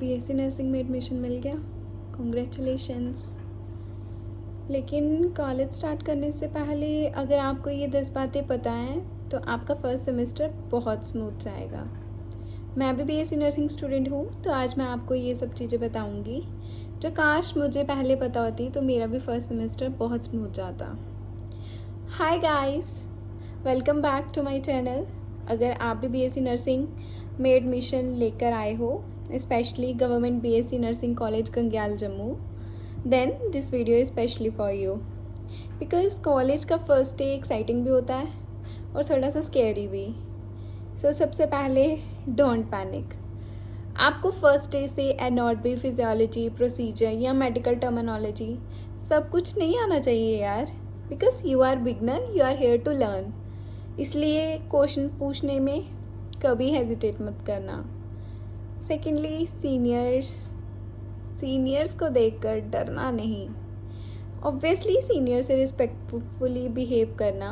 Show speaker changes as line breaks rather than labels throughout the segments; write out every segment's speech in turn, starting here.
BSc nursing में admission मिल गया, congratulations. लेकिन कॉलेज स्टार्ट करने से पहले अगर आपको ये 10 बातें पता हैं तो आपका फर्स्ट सेमेस्टर बहुत स्मूथ जाएगा। मैं भी बीएससी नर्सिंग स्टूडेंट हूँ, तो आज मैं आपको ये सब चीज़ें बताऊँगी जो काश मुझे पहले पता होती तो मेरा भी फर्स्ट सेमेस्टर बहुत स्मूथ जाता। Hi guys, welcome back to my channel. अगर आप भी बीएससी नर्सिंग में एडमिशन लेकर आए हो, specially government BSc nursing college Gangyal Jammu, then this video is specially for you. Because college का फर्स्ट डे एक्साइटिंग भी होता है और थोड़ा सा स्केरी भी। सो सबसे पहले डोंट पैनिक। आपको फर्स्ट डे से एनाटॉमी, फिजियोलॉजी, प्रोसीजर या मेडिकल टर्मिनोलॉजी सब कुछ नहीं आना चाहिए यार, because you are beginner, you are here to learn. इसलिए क्वेश्चन पूछने में कभी हेजिटेट मत करना। सेकेंडली, सीनियर्स को देखकर डरना नहीं। ऑब्वियसली सीनियर से रिस्पेक्टफुली बिहेव करना,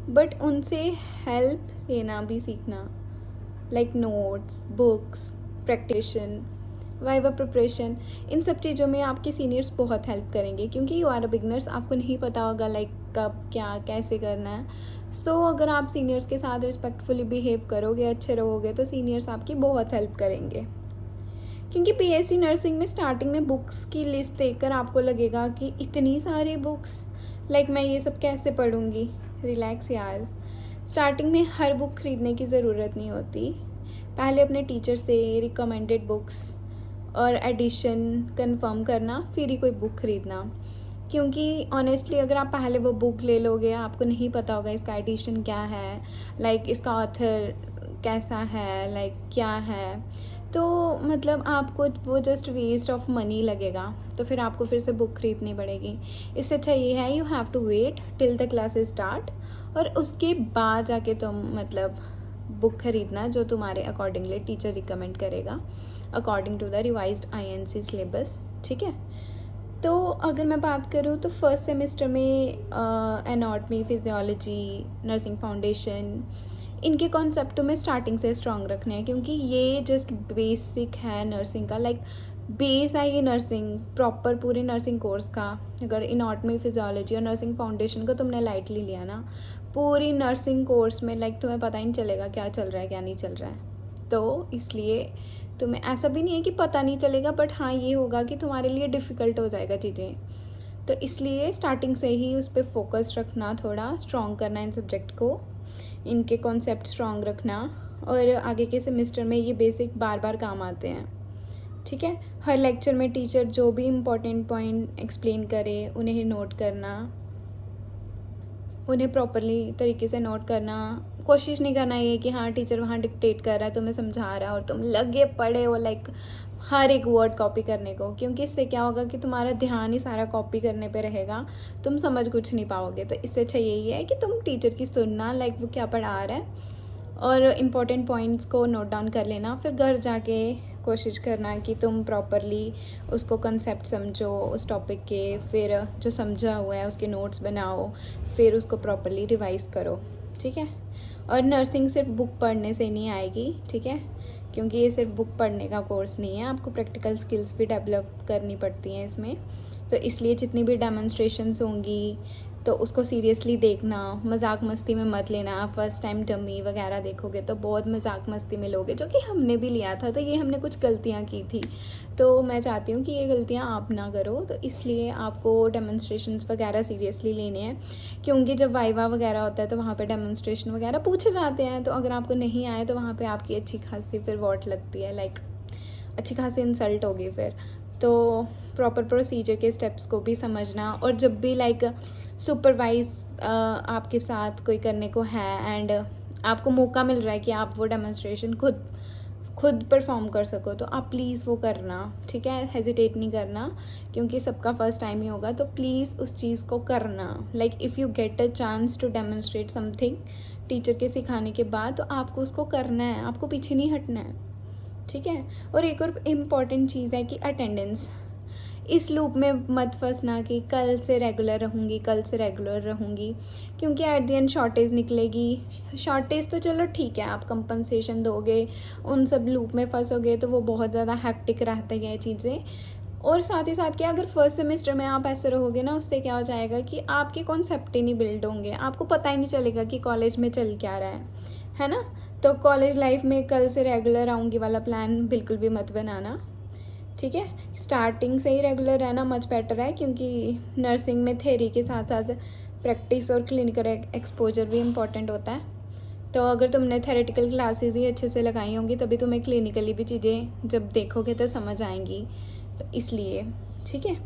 बट उनसे हेल्प लेना भी सीखना, लाइक नोट्स, बुक्स, प्रैक्टिशन, वाइवा प्रिपरेशन। इन सब चीज़ों में आपके सीनियर्स बहुत हेल्प करेंगे, क्योंकि यू आर अ बिगनर्स, आपको नहीं पता होगा लाइक कब क्या कैसे करना है। सो अगर आप सीनियर्स के साथ रिस्पेक्टफुली बिहेव करोगे, अच्छे रहोगे, तो सीनियर्स आपकी बहुत हेल्प करेंगे। क्योंकि बीएससी नर्सिंग में स्टार्टिंग में बुक्स की लिस्ट देखकर आपको लगेगा कि इतनी सारी बुक्स, लाइक मैं ये सब कैसे पढ़ूँगी। रिलैक्स यार, स्टार्टिंग में हर बुक खरीदने की ज़रूरत नहीं होती। पहले अपने टीचर से रिकमेंडेड बुक्स और एडिशन कंफर्म करना, फिर ही कोई बुक खरीदना। क्योंकि ऑनेस्टली अगर आप पहले वो बुक ले लोगे, आपको नहीं पता होगा इसका एडिशन क्या है, लाइक इसका ऑथर कैसा है, लाइक क्या है, तो मतलब आपको वो जस्ट वेस्ट ऑफ मनी लगेगा। तो फिर आपको फिर से बुक खरीदनी पड़ेगी। इससे अच्छा ये है, you have to wait till the classes start, और उसके बाद जाके तुम मतलब बुक खरीदना जो तुम्हारे अकॉर्डिंगली टीचर रिकमेंड करेगा, according to the revised INC syllabus. ठीक है, तो अगर मैं बात करूँ तो फर्स्ट सेमेस्टर में एनाटॉमी, फिजियोलॉजी, नर्सिंग फाउंडेशन, इनके कॉन्सेप्टों में स्टार्टिंग से स्ट्रॉन्ग रखने हैं, क्योंकि ये जस्ट बेसिक है नर्सिंग का, लाइक बेस है ये नर्सिंग प्रॉपर पूरे नर्सिंग कोर्स का। अगर एनाटॉमी, फिजियोलॉजी और नर्सिंग फाउंडेशन को तुमने लाइटली लिया ना, पूरी नर्सिंग कोर्स में लाइक तुम्हें पता ही नहीं चलेगा क्या चल रहा है क्या नहीं चल रहा है। तो इसलिए तुम्हें ऐसा भी नहीं है कि पता नहीं चलेगा, बट हाँ ये होगा कि तुम्हारे लिए डिफ़िकल्ट हो जाएगा चीज़ें। तो इसलिए स्टार्टिंग से ही उस पर फोकस रखना, थोड़ा स्ट्रॉन्ग करना इन सब्जेक्ट को, इनके कॉन्सेप्ट स्ट्रॉन्ग रखना, और आगे के सेमेस्टर में ये बेसिक बार बार काम आते हैं। ठीक है, हर लेक्चर में टीचर जो भी इम्पोर्टेंट पॉइंट एक्सप्लेन करे उन्हें नोट करना, उन्हें प्रॉपरली तरीके से नोट करना। कोशिश नहीं करना ये कि हाँ टीचर वहाँ डिक्टेट कर रहा है, तुम्हें समझा रहा है और तुम लगे पड़े हो लाइक हर एक वर्ड कॉपी करने को, क्योंकि इससे क्या होगा कि तुम्हारा ध्यान ही सारा कॉपी करने पे रहेगा, तुम समझ कुछ नहीं पाओगे। तो इससे अच्छा यही है कि तुम टीचर की सुनना, लाइक वो क्या पढ़ा रहा है, और इम्पॉर्टेंट पॉइंट्स को नोट डाउन कर लेना। फिर घर जाके कोशिश करना कि तुम प्रॉपरली उसको कंसेप्ट समझो उस टॉपिक के, फिर जो समझा हुआ है उसके नोट्स बनाओ, फिर उसको प्रॉपरली रिवाइज करो। ठीक है, और नर्सिंग सिर्फ बुक पढ़ने से नहीं आएगी, ठीक है, क्योंकि ये सिर्फ बुक पढ़ने का कोर्स नहीं है, आपको प्रैक्टिकल स्किल्स भी डेवलप करनी पड़ती हैं इसमें। तो इसलिए जितनी भी डेमोन्स्ट्रेशंस होंगी तो उसको सीरियसली देखना, मजाक मस्ती में मत लेना। फर्स्ट टाइम डमी वगैरह देखोगे तो बहुत मजाक मस्ती में लोगे, जो कि हमने भी लिया था, तो ये हमने कुछ गलतियाँ की थी। तो मैं चाहती हूँ कि ये गलतियाँ आप ना करो, तो इसलिए आपको डेमोन्स्ट्रेशंस वगैरह सीरियसली लेने हैं, क्योंकि जब वाइवा वगैरह होता है तो वहाँ पे डेमोन्स्ट्रेशन वगैरह पूछे जाते हैं। तो अगर आपको नहीं आए तो वहाँ पे आपकी अच्छी खासी फिर वॉट लगती है, लाइक अच्छी खासी इंसल्ट होगी फिर। तो प्रॉपर प्रोसीजर के स्टेप्स को भी समझना, और जब भी लाइक सुपरवाइज आपके साथ कोई करने को है एंड आपको मौका मिल रहा है कि आप वो डेमोन्स्ट्रेशन खुद परफॉर्म कर सको, तो आप प्लीज़ वो करना। ठीक है, हेजिटेट नहीं करना, क्योंकि सबका फर्स्ट टाइम ही होगा, तो प्लीज़ उस चीज़ को करना। Like if you get a chance to demonstrate something teacher के सिखाने के बाद, तो आपको उसको करना है, आपको पीछे नहीं हटना है। ठीक है, और एक और इम्पॉर्टेंट चीज़ है कि अटेंडेंस। इस लूप में मत फंसना कि कल से रेगुलर रहूँगी, कल से रेगुलर रहूँगी, क्योंकि एट द एंड शॉर्टेज निकलेगी। शॉर्टेज तो चलो ठीक है, आप कंपनसेशन दोगे, उन सब लूप में फंसोगे तो वो बहुत ज़्यादा हैक्टिक रहता है ये चीज़ें। और साथ ही साथ क्या, अगर फर्स्ट सेमेस्टर में आप ऐसे रहोगे ना, उससे क्या हो जाएगा कि आपके कॉन्सेप्ट ही नहीं बिल्ड होंगे, आपको पता ही नहीं चलेगा कि कॉलेज में चल क्या रहा है ना। तो कॉलेज लाइफ में कल से रेगुलर आऊँगी वाला प्लान बिल्कुल भी मत बनाना, ठीक है। स्टार्टिंग से ही रेगुलर रहना मच बेटर है, क्योंकि नर्सिंग में थ्योरी के साथ साथ प्रैक्टिस और क्लिनिकल एक्सपोजर भी इम्पॉर्टेंट होता है। तो अगर तुमने थेरेटिकल क्लासेस ही अच्छे से लगाई होंगी तभी तुम्हें क्लिनिकली भी चीज़ें जब देखोगे तो समझ आएंगी, तो इसलिए ठीक है।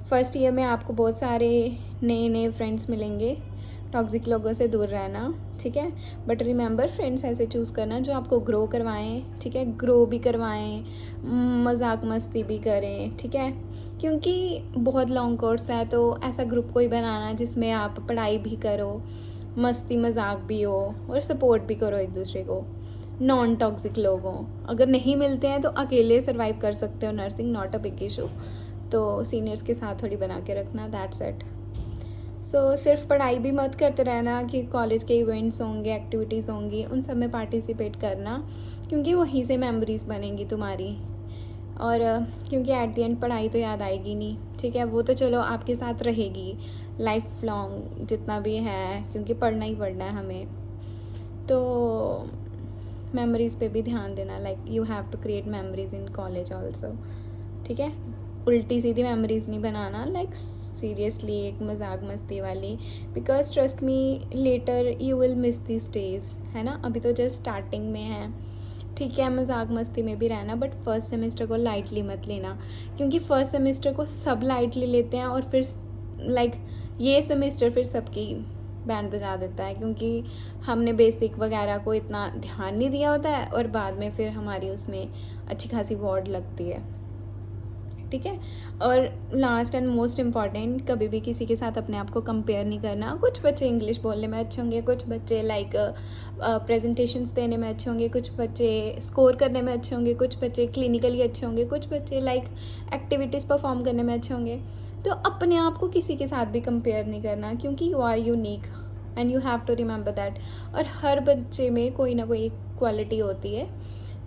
फर्स्ट ईयर में आपको बहुत सारे नए नए फ्रेंड्स मिलेंगे, टॉक्सिक लोगों से दूर रहना, ठीक है। बट रिमेंबर, फ्रेंड्स ऐसे चूज़ करना जो आपको ग्रो करवाएं, ठीक है, ग्रो भी करवाएं, मजाक मस्ती भी करें, ठीक है। क्योंकि बहुत लॉन्ग कोर्स है तो ऐसा ग्रुप कोई बनाना जिसमें आप पढ़ाई भी करो, मस्ती मजाक भी हो और सपोर्ट भी करो एक दूसरे को। नॉन टॉक्सिक लोग हों, अगर नहीं मिलते हैं तो अकेले सर्वाइव कर सकते हो nursing, not a big issue. तो सीनियर्स के साथ थोड़ी बना के रखना, दैट्स इट। सो सिर्फ पढ़ाई भी मत करते रहना कि कॉलेज के इवेंट्स होंगे, एक्टिविटीज़ होंगी, उन सब में पार्टिसिपेट करना, क्योंकि वहीं से मेमोरीज बनेंगी तुम्हारी। और क्योंकि एट द एंड पढ़ाई तो याद आएगी नहीं, ठीक है, वो तो चलो आपके साथ रहेगी लाइफ लॉन्ग जितना भी है, क्योंकि पढ़ना ही पढ़ना है हमें। तो मेमोरीज़ पे भी ध्यान देना, like you have to create memories in college also, ठीक है। उल्टी सीधी मेमोरीज नहीं बनाना, लाइक सीरियसली एक मजाक मस्ती वाली, because trust me later you will miss this days, है ना। अभी तो जस्ट स्टार्टिंग में है, ठीक है, मजाक मस्ती में भी रहना, बट फर्स्ट सेमेस्टर को लाइटली मत लेना, क्योंकि फर्स्ट सेमेस्टर को सब लाइटली लेते हैं और फिर लाइक ये सेमेस्टर फिर सबकी बैंड बजा देता है, क्योंकि हमने बेसिक वगैरह को इतना ध्यान नहीं दिया होता है और बाद में फिर हमारी उसमें अच्छी खासी वॉर्ड लगती है, ठीक है। और लास्ट एंड मोस्ट इम्पॉर्टेंट, कभी भी किसी के साथ अपने आप को कंपेयर नहीं करना। कुछ बच्चे इंग्लिश बोलने में अच्छे होंगे, कुछ बच्चे लाइक प्रेजेंटेशंस देने में अच्छे होंगे, कुछ बच्चे स्कोर करने में अच्छे होंगे, कुछ बच्चे क्लिनिकली अच्छे होंगे, कुछ बच्चे लाइक एक्टिविटीज़ परफॉर्म करने में अच्छे होंगे। तो अपने आप को किसी के साथ भी कंपेयर नहीं करना, क्योंकि you are unique and you have to remember that. और हर बच्चे में कोई ना कोई क्वालिटी होती है,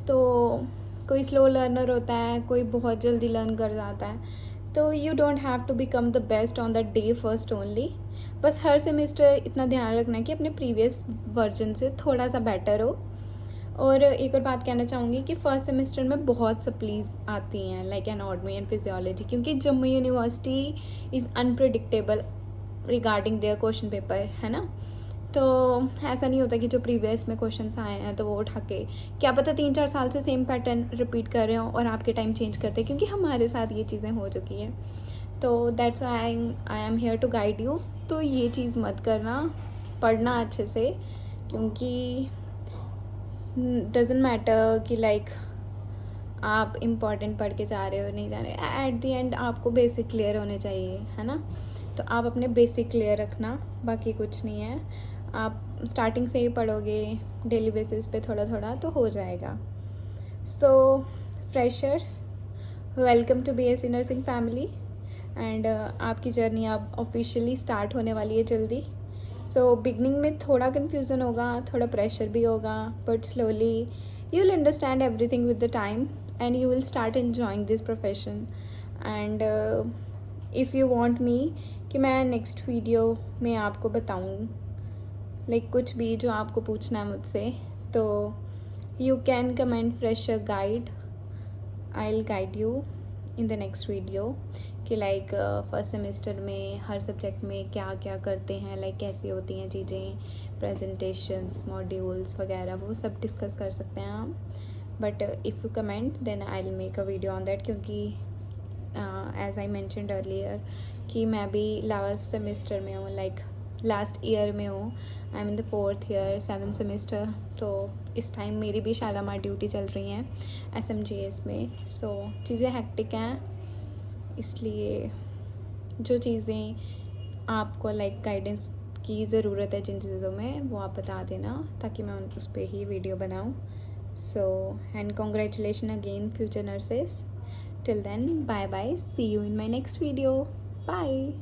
तो कोई स्लो लर्नर होता है, कोई बहुत जल्दी लर्न कर जाता है, तो you don't have to become the best on the day first only. बस हर सेमेस्टर इतना ध्यान रखना कि अपने प्रीवियस वर्जन से थोड़ा सा बेटर हो। और एक और बात कहना चाहूँगी कि फर्स्ट सेमेस्टर में बहुत सप्लीज आती हैं, लाइक एनाटॉमी एंड फिजियोलॉजी, क्योंकि Jammu university is unpredictable regarding their question paper, है ना। तो ऐसा नहीं होता कि जो प्रीवियस में क्वेश्चंस आए हैं तो वो उठा के, क्या पता 3-4 साल से सेम पैटर्न रिपीट कर रहे हो और आपके टाइम चेंज करते हैं, क्योंकि हमारे साथ ये चीज़ें हो चुकी हैं। तो that's why I am here to guide you. तो ये चीज़ मत करना, पढ़ना अच्छे से, क्योंकि डजेंट मैटर कि लाइक आप इम्पॉर्टेंट पढ़ के जा रहे हो नहीं जा रहे, एट द एंड आपको बेसिक क्लियर होने चाहिए, है ना। तो आप अपने बेसिक क्लियर रखना, बाकी कुछ नहीं है। आप स्टार्टिंग से ही पढ़ोगे डेली बेसिस पे थोड़ा थोड़ा तो हो जाएगा। So freshers, welcome to BSc nursing family, and आपकी जर्नी अब ऑफिशियली स्टार्ट होने वाली है जल्दी। सो बिगनिंग में थोड़ा कन्फ्यूज़न होगा, थोड़ा प्रेशर भी होगा, but slowly you will understand everything with the time and you will start enjoying this profession. And if you want me कि मैं नेक्स्ट वीडियो में आपको बताऊँ लाइक कुछ भी जो आपको पूछना है मुझसे, तो you can comment fresher guide, I will guide you in the next video कि लाइक फर्स्ट सेमेस्टर में हर सब्जेक्ट में क्या क्या करते हैं, लाइक कैसी होती हैं चीज़ें, प्रेजेंटेशंस, मॉड्यूल्स वगैरह, वो सब डिस्कस कर सकते हैं हम। But if you comment then I will make a video on that, क्योंकि एज आई मैंशनड अर्लियर कि मैं भी लास्ट सेमेस्टर में हूँ, लाइक लास्ट ईयर में हूँ, I am in the 4th year 7th semester. तो इस टाइम मेरी भी शालामार ड्यूटी चल रही हैं SMGS में। सो चीज़ें हेक्टिक हैं, इसलिए जो चीज़ें आपको लाइक गाइडेंस की ज़रूरत है जिन चीज़ों में, वो आप बता देना ताकि मैं उस पर ही वीडियो बनाऊँ। So and congratulation again future nurses. Till then, bye bye. See you in my next video. Bye.